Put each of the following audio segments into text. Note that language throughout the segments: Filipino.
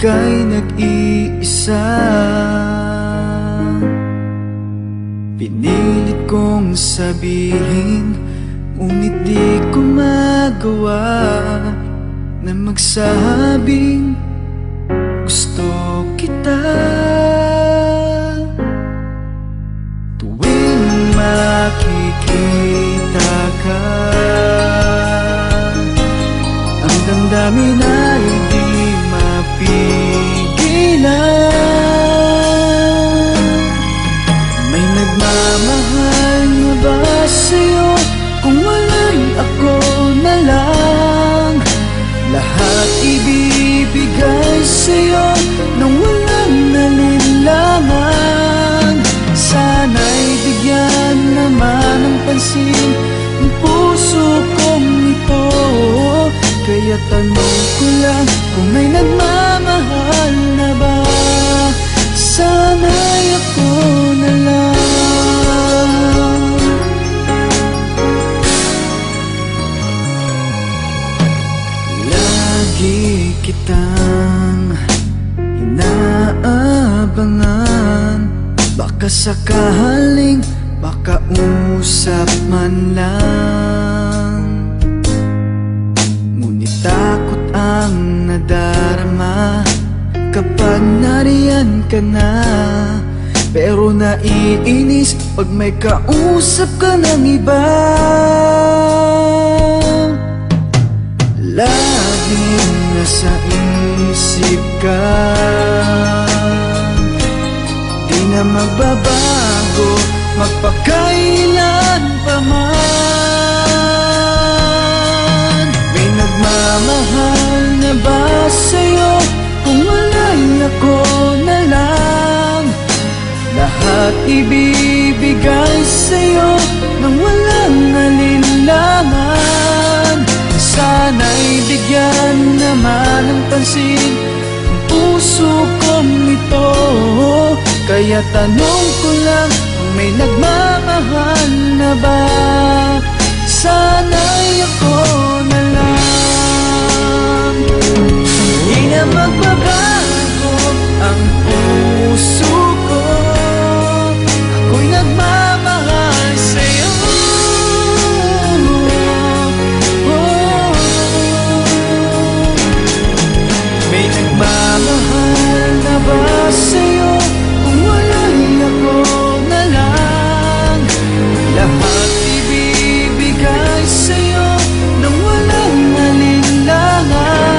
ika'y nag-iisa. Pinilit kong sabihin, ngunit di ko magawa na magsabing gusto kita. Tuwing makikita ka, ang damdamin ay di mapigilan. May nagmamahal na ba sa'yo? Kung wala'y ako na lang, lahat ibibigay sa'yo nang walang nalinlangan. Sana'y bigyan naman ng pansin ang puso kong ito. Kaya tanong ko lang kung may nagmamahal na ba, sana'y ako na lang. Lagi kitang inaabangan, baka sakaling makausap man lang. Ngunit takot ang nadarama kapag nariyan ka na. Pero naiinis pag may kausap ka ng iba. Laging nasa isip ka, di na magbabago magpakailan pa man. May nagmamahal na ba sa'yo? Kung wala'y ako na lang, lahat ibibigay sa'yo nang walang alinlangan. Sana'y bigyan naman ng pansin ang puso kong ito. Kaya tanong ko lang kung may nagmamahal na ba, sana'y ako na lang. Hindi na magbabago ang puso ko, ako'y nagmamahal sa'yo. May nagmamahal na ba sa'yo? Kung wala'y ako na lang, lahat ibibigay sa'yo nang walang alinlangan.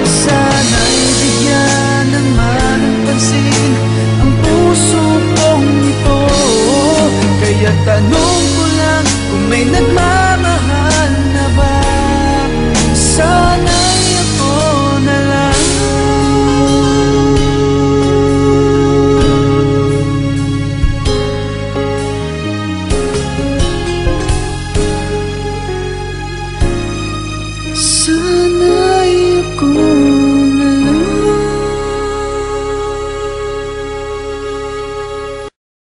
Sana'y bigyan naman ng pansin ang puso kong ito. Kaya tanong